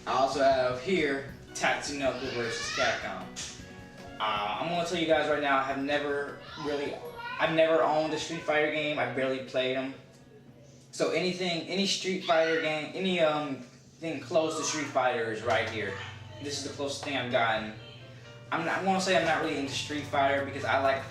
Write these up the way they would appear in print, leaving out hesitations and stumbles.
I also have here Tatsunoko versus Capcom. I'm gonna tell you guys right now, I've never owned a Street Fighter game. I barely played them. So any Street Fighter game, any thing close to Street Fighter is right here. This is the closest thing I've gotten. I want to say I'm not really into Street Fighter because I like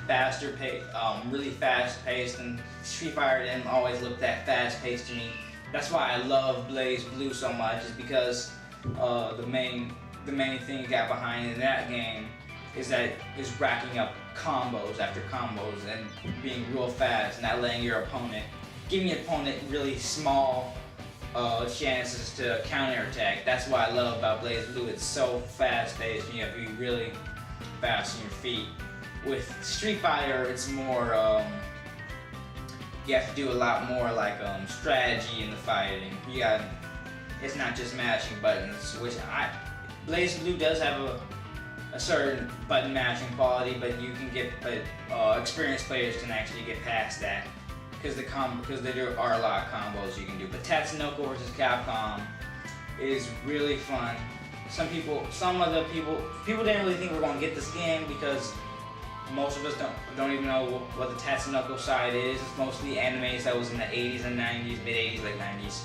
really fast paced, and Street Fighter didn't always look that fast paced to me. That's why I love BlazBlue so much, is because the main thing you got behind in that game is that it's racking up combos after combos and being real fast, and not letting your opponent, giving your opponent really small chances to counterattack. That's what I love about BlazBlue. It's so fast paced, and you have to be really fast on your feet. With Street Fighter, it's more, you have to do a lot more like strategy in the fighting. It's not just mashing buttons, which BlazBlue does have a certain button mashing quality, but experienced players can actually get past that because there are a lot of combos you can do. But Tatsunoko vs. Capcom is really fun. People didn't really think we were gonna get this game because most of us don't even know what the Tatsunoko side is. It's mostly animes that was in the 80s and 90s, mid 80s, late 90s.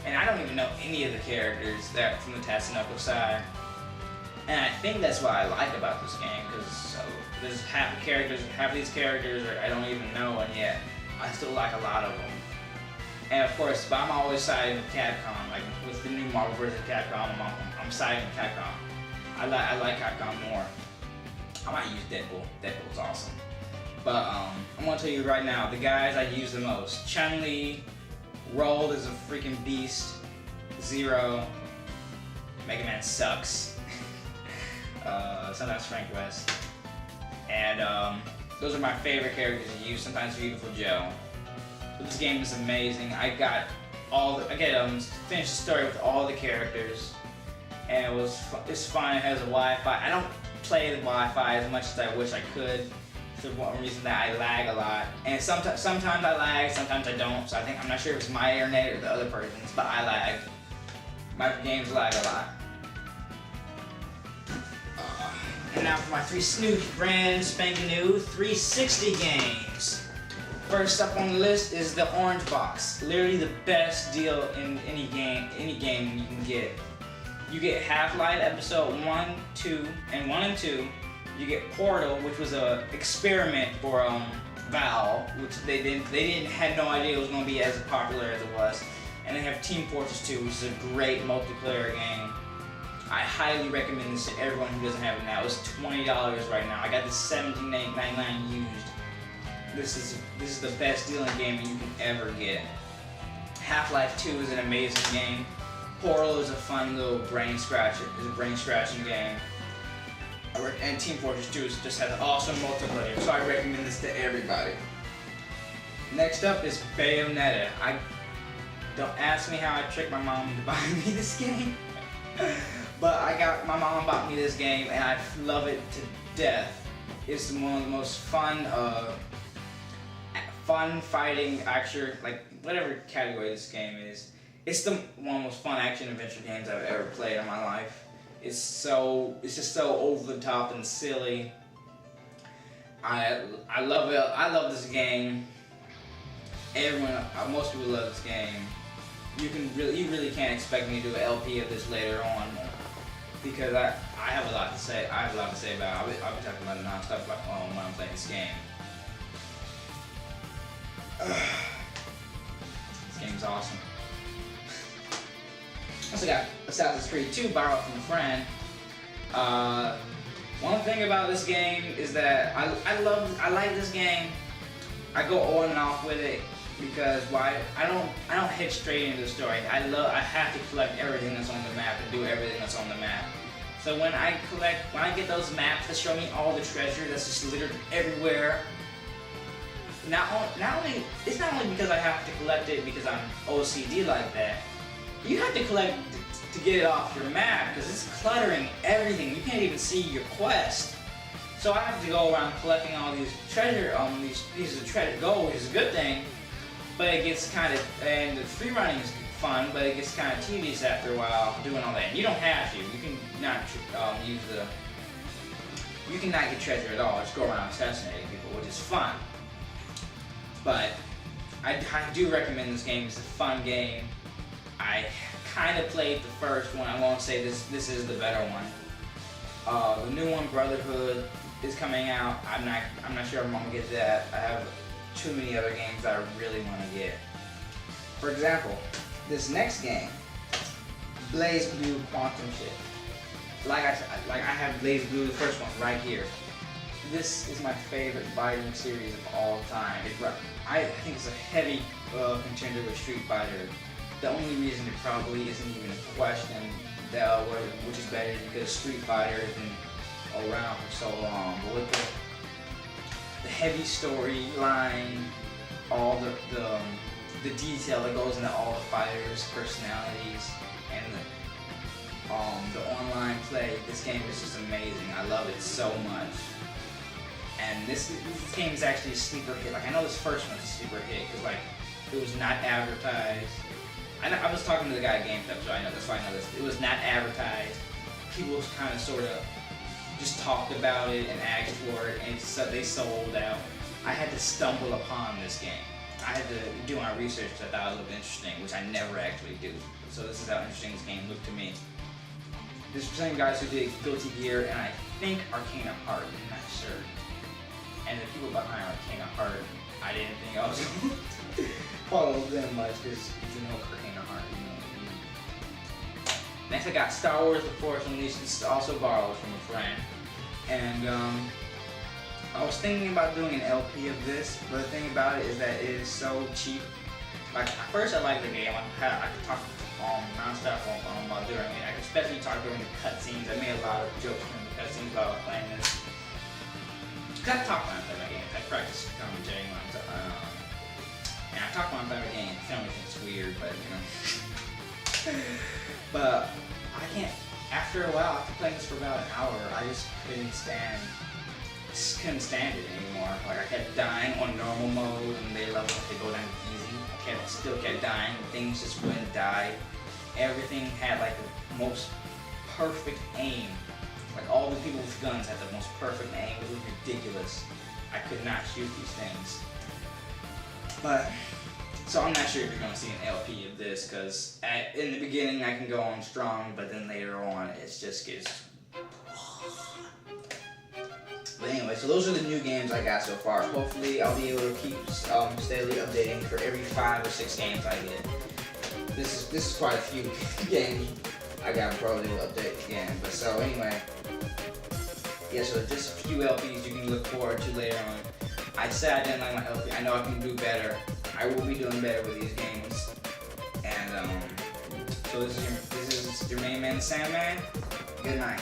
And I don't even know any of the characters that from the Tatsunoko side. And I think that's what I like about this game, because there's half of these characters I don't even know, and yet I still like a lot of them. And of course, but I'm always siding with Capcom. Like with the new Marvel vs. Capcom, I'm siding with Capcom. I like Capcom more. I might use Deadpool. Deadpool's awesome. But I'm gonna tell you right now, the guys I use the most: Chun-Li, Rolled is a freaking beast. Zero, Mega Man sucks. Sometimes Frank West. And those are my favorite characters to use. Sometimes Beautiful Joe. But this game is amazing. I finished the story with all the characters, and it's fun. It has a Wi-Fi. I don't play the Wi-Fi as much as I wish I could, for one reason that I lag a lot. And sometimes I lag, sometimes I don't. So I'm not sure if it's my internet or the other person's, but I lag. My games lag a lot. And now for my three brand spanking new 360 games. First up on the list is the Orange Box. Literally the best deal in any game you can get. You get Half-Life Episode 1, 2, and 1 and 2. You get Portal, which was an experiment for Valve, which they had no idea it was going to be as popular as it was. And they have Team Fortress 2, which is a great multiplayer game. I highly recommend this to everyone who doesn't have it now. It's $20 right now. I got this $17.99 used. This is the best deal in gaming you can ever get. Half-Life 2 is an amazing game. Portal is a fun little brain scratching game. And Team Fortress 2 just has an awesome multiplayer, so I recommend this to everybody. Next up is Bayonetta. Don't ask me how I tricked my mom into buying me this game. But my mom bought me this game, and I love it to death. It's one of the most fun fighting action, like whatever category this game is. It's one of the most fun action adventure games I've ever played in my life. It's just so over the top and silly. I love it. I love this game. Most people love this game. You really can't expect me to do an LP of this later on, because I have a lot to say. I have a lot to say about it. I'll be talking about it non-stop when I'm playing this game. This game's awesome. Also got Assassin's Creed 2 borrowed from a friend. One thing about this game is that I like this game. I go on and off with it because I don't head straight into the story. I have to collect everything that's on the map and do everything that's on the map. So when I get those maps that show me all the treasure that's just littered everywhere, it's not only because I have to collect it because I'm OCD like that. You have to collect to get it off your map because it's cluttering everything. You can't even see your quest. So I have to go around collecting all these treasure. These are treasure gold, which is a good thing, but it gets and the free running is fun, but it gets kind of tedious after a while doing all that. And you don't have to. You can not use the. You can not get treasure at all. Just go around assassinating people, which is fun. But I do recommend this game. It's a fun game. I kind of played the first one. I won't say this is the better one. The new one, Brotherhood, is coming out. I'm not sure I'm gonna get that. I have too many other games that I really want to get. For example, this next game, BlazBlue Quantum Shift. Like I have BlazBlue, the first one, right here. This is my favorite fighting series of all time. I think it's a heavy contender with Street Fighter. The only reason it probably isn't even a question which is better is because Street Fighter has been around for so long. But with the heavy storyline, all the detail that goes into all the fighters' personalities, and the online play, this game is just amazing. I love it so much. And this game is actually a sleeper hit. Like, I know this first one's a sleeper hit because like it was not advertised. I was talking to the guy at GameStop, so I know that's why I know this. It was not advertised. People kind of sort of just talked about it and asked for it, and they sold out. I had to stumble upon this game. I had to do my research because I thought it looked interesting, which I never actually do. So this is how interesting this game looked to me. This is the same guys who did Guilty Gear and I think Arcana Heart, I'm not sure. And the people behind Arcana Heart, I didn't think I was going to follow them much because you know Arcana Heart, you know. Next I got Star Wars The Force Unleashed. This is also borrowed from a friend. And I was thinking about doing an LP of this, but the thing about it is that it is so cheap. Like, at first I liked the game. I could talk non-stop while doing it. I could especially talk during the cutscenes. I made a lot of jokes during the cutscenes while I was playing this. Cause I talk when I play my games. I practice commentary when I'm and I talk when I'm playing my games. Family thinks it's weird, but you know. But I can't. After a while, after playing this for about an hour, I just couldn't stand it anymore. Like, I kept dying on normal mode, and they levels they go down easy. I still kept dying. Things just wouldn't die. Everything had like the most perfect aim. Like, all the people with guns had the most perfect aim. It was ridiculous. I could not shoot these things. But so I'm not sure if you're gonna see an LP of this, because in the beginning I can go on strong, but then later on it just gets. But anyway, so those are the new games I got so far. Hopefully I'll be able to keep steadily updating for every 5 or 6 games I get. This is quite a few games I got probably will update again. But so anyway, yeah, so just a few LPs you can look forward to later on. I said I didn't like my LP. I know I can do better. I will be doing better with these games. And so this is your main man, Sandman. Good night.